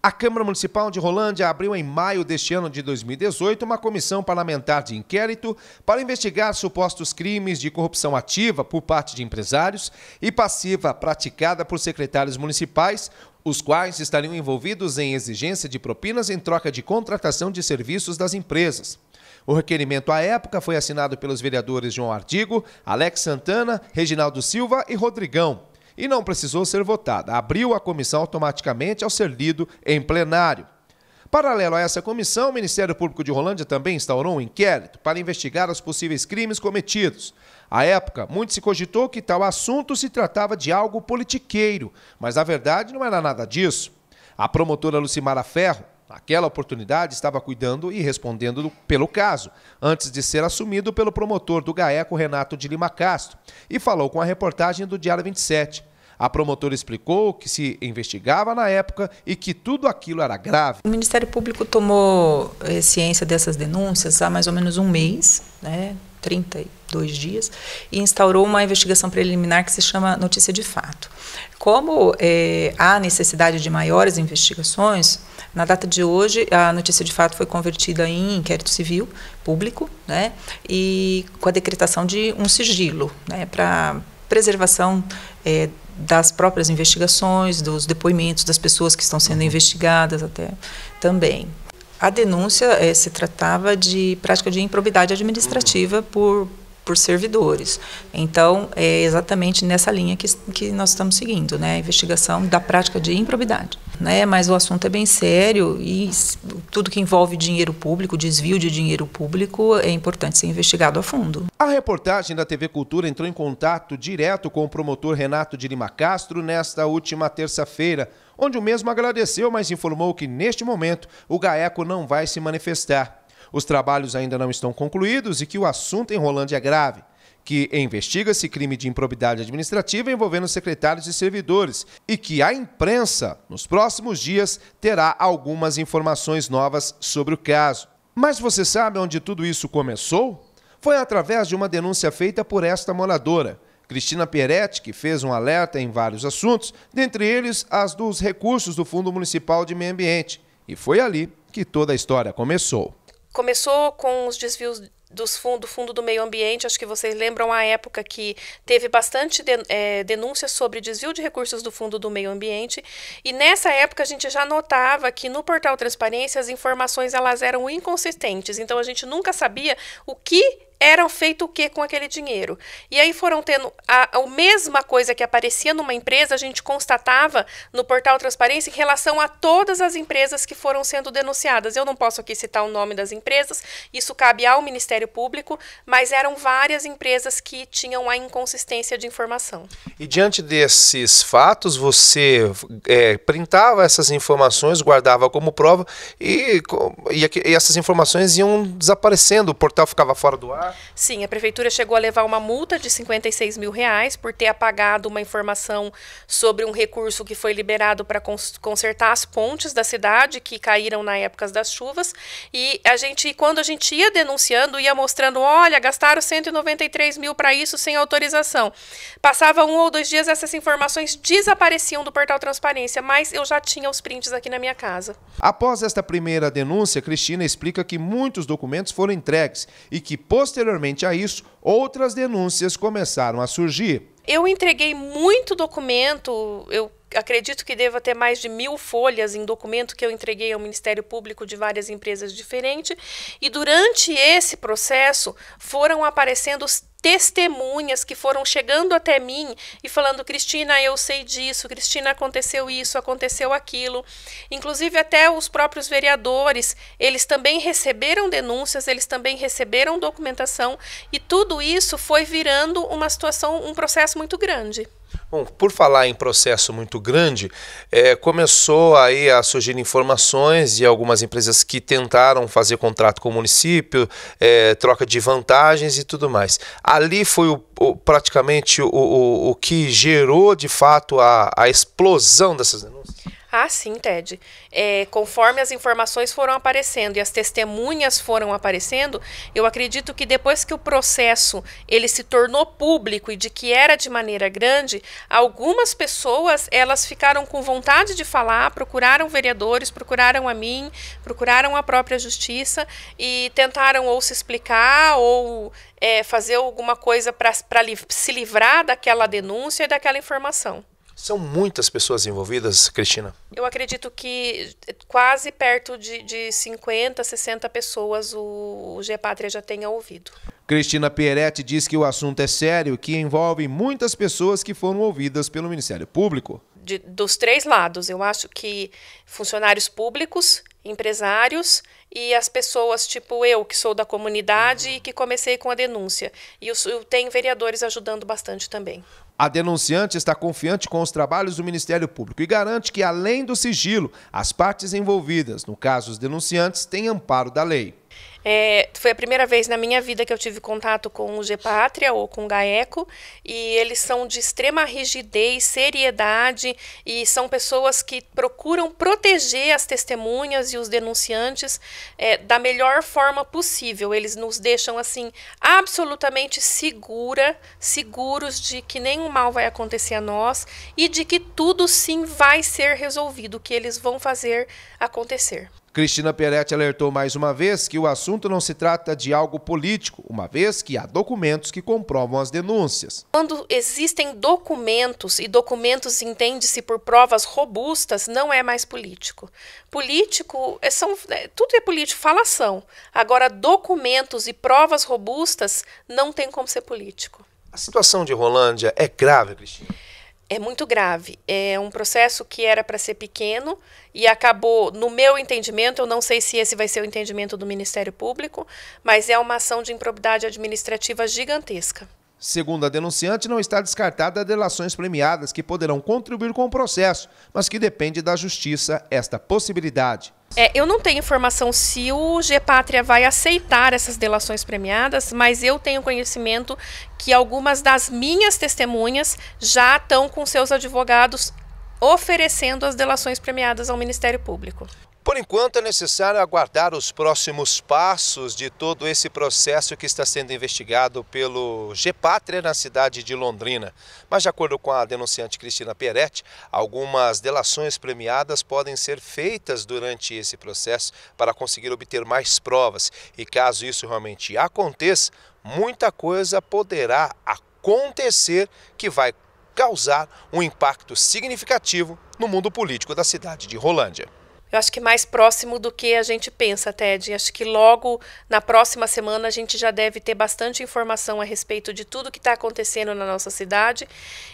A Câmara Municipal de Rolândia abriu em maio deste ano de 2018 uma comissão parlamentar de inquérito para investigar supostos crimes de corrupção ativa por parte de empresários e passiva praticada por secretários municipais, os quais estariam envolvidos em exigência de propinas em troca de contratação de serviços das empresas. O requerimento à época foi assinado pelos vereadores João Artigo, Alex Santana, Reginaldo Silva e Rodrigão. E não precisou ser votada. Abriu a comissão automaticamente ao ser lido em plenário. Paralelo a essa comissão, o Ministério Público de Rolândia também instaurou um inquérito para investigar os possíveis crimes cometidos. À época, muito se cogitou que tal assunto se tratava de algo politiqueiro, mas a verdade não era nada disso. A promotora Lucimara Ferro, naquela oportunidade, estava cuidando e respondendo pelo caso, antes de ser assumido pelo promotor do GAECO, Renato de Lima Castro, e falou com a reportagem do Diário 27. A promotora explicou que se investigava na época e que tudo aquilo era grave. O Ministério Público tomou ciência dessas denúncias há mais ou menos um mês, 32 dias, e instaurou uma investigação preliminar que se chama Notícia de Fato. Como há necessidade de maiores investigações, na data de hoje a Notícia de Fato foi convertida em inquérito civil público, e com a decretação de um sigilo, para preservação das próprias investigações, dos depoimentos das pessoas que estão sendo investigadas até também. A denúncia se tratava de prática de improbidade administrativa por servidores. Então, é exatamente nessa linha que nós estamos seguindo, a investigação da prática de improbidade. Mas o assunto é bem sério e tudo que envolve dinheiro público, desvio de dinheiro público, é importante ser investigado a fundo. A reportagem da TV Cultura entrou em contato direto com o promotor Renato de Lima Castro nesta última terça-feira, onde o mesmo agradeceu, mas informou que neste momento o GAECO não vai se manifestar. Os trabalhos ainda não estão concluídos e que o assunto em Rolândia é grave, que investiga-se crime de improbidade administrativa envolvendo secretários e servidores e que a imprensa, nos próximos dias, terá algumas informações novas sobre o caso. Mas você sabe onde tudo isso começou? Foi através de uma denúncia feita por esta moradora, Cristina Peretti, que fez um alerta em vários assuntos, dentre eles as dos recursos do Fundo Municipal de Meio Ambiente. E foi ali que toda a história começou. Começou com os desvios do Fundo do Meio Ambiente. Acho que vocês lembram a época que teve bastante denúncias sobre desvio de recursos do Fundo do Meio Ambiente. E nessa época a gente já notava que no portal Transparência as informações elas eram inconsistentes. Então a gente nunca sabia o que era feito o que com aquele dinheiro. E aí foram tendo a mesma coisa que aparecia numa empresa, a gente constatava no portal Transparência em relação a todas as empresas que foram sendo denunciadas. Eu não posso aqui citar o nome das empresas, isso cabe ao Ministério Público, mas eram várias empresas que tinham a inconsistência de informação. E diante desses fatos, você printava essas informações, guardava como prova e essas informações iam desaparecendo, o portal ficava fora do ar? Sim, a prefeitura chegou a levar uma multa de R$56 mil por ter apagado uma informação sobre um recurso que foi liberado para consertar as pontes da cidade que caíram na época das chuvas. E quando a gente ia denunciando, ia mostrando, olha, gastaram 193 mil para isso sem autorização. Passava 1 ou 2 dias, essas informações desapareciam do portal Transparência, mas eu já tinha os prints aqui na minha casa. Após esta primeira denúncia, Cristina explica que muitos documentos foram entregues e que, posteriormente a isso, outras denúncias começaram a surgir. Eu entreguei muito documento, eu acredito que deva ter mais de 1000 folhas em documento que eu entreguei ao Ministério Público de várias empresas diferentes, e durante esse processo foram aparecendo os testemunhas que foram chegando até mim e falando, Cristina, eu sei disso, Cristina, aconteceu isso, aconteceu aquilo. Inclusive até os próprios vereadores, eles também receberam denúncias, eles também receberam documentação e tudo isso foi virando uma situação, um processo muito grande. Bom, por falar em processo muito grande, começou aí a surgir informações de algumas empresas que tentaram fazer contrato com o município, troca de vantagens e tudo mais. Ali foi praticamente o que gerou de fato a explosão dessas denúncias? Ah, sim, Ted. Conforme as informações foram aparecendo e as testemunhas foram aparecendo, eu acredito que depois que o processo ele se tornou público e de que era de maneira grande, algumas pessoas elas ficaram com vontade de falar, procuraram vereadores, procuraram a mim, procuraram a própria justiça e tentaram ou se explicar ou fazer alguma coisa para se livrar daquela denúncia e daquela informação. São muitas pessoas envolvidas, Cristina? Eu acredito que quase perto de 50, 60 pessoas o Gepátria já tenha ouvido. Cristina Pieretti diz que o assunto é sério, que envolve muitas pessoas que foram ouvidas pelo Ministério Público. Dos três lados, eu acho que funcionários públicos, empresários e as pessoas tipo eu, que sou da comunidade e que comecei com a denúncia. E eu tenho vereadores ajudando bastante também. A denunciante está confiante com os trabalhos do Ministério Público e garante que, além do sigilo, as partes envolvidas, no caso os denunciantes, têm amparo da lei. Foi a primeira vez na minha vida que eu tive contato com o Gepátria ou com o GAECO, e eles são de extrema rigidez, seriedade, e são pessoas que procuram proteger as testemunhas e os denunciantes da melhor forma possível. Eles nos deixam assim absolutamente seguros de que nenhum mal vai acontecer a nós e de que tudo sim vai ser resolvido, que eles vão fazer acontecer. Cristina Pieretti alertou mais uma vez que o assunto não se trata de algo político, uma vez que há documentos que comprovam as denúncias. Quando existem documentos, e documentos entende-se por provas robustas, não é mais político. Político, tudo é político, falação. Agora, documentos e provas robustas não tem como ser político. A situação de Rolândia é grave, Cristina? É muito grave. É um processo que era para ser pequeno e acabou, no meu entendimento, eu não sei se esse vai ser o entendimento do Ministério Público, mas é uma ação de improbidade administrativa gigantesca. Segundo a denunciante, não está descartada delações premiadas que poderão contribuir com o processo, mas que depende da Justiça esta possibilidade. Eu não tenho informação se o Gepátria vai aceitar essas delações premiadas, mas eu tenho conhecimento que algumas das minhas testemunhas já estão com seus advogados oferecendo as delações premiadas ao Ministério Público. Por enquanto, é necessário aguardar os próximos passos de todo esse processo que está sendo investigado pelo Gepátria na cidade de Londrina. Mas, de acordo com a denunciante Cristina Pieretti, algumas delações premiadas podem ser feitas durante esse processo para conseguir obter mais provas. E caso isso realmente aconteça, muita coisa poderá acontecer que vai causar um impacto significativo no mundo político da cidade de Rolândia. Eu acho que mais próximo do que a gente pensa, Ted. Acho que logo na próxima semana a gente já deve ter bastante informação a respeito de tudo que está acontecendo na nossa cidade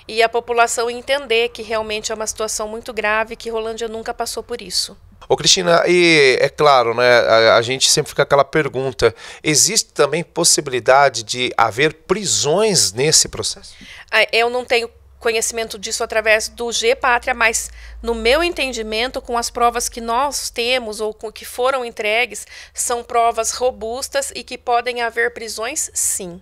e a população entender que realmente é uma situação muito grave, que Rolândia nunca passou por isso. Ô Cristina, e é claro, né, a gente sempre fica aquela pergunta, existe também possibilidade de haver prisões nesse processo? Eu não tenho conhecimento disso através do Gepátria, mas no meu entendimento, com as provas que nós temos ou que foram entregues, são provas robustas e que podem haver prisões, sim.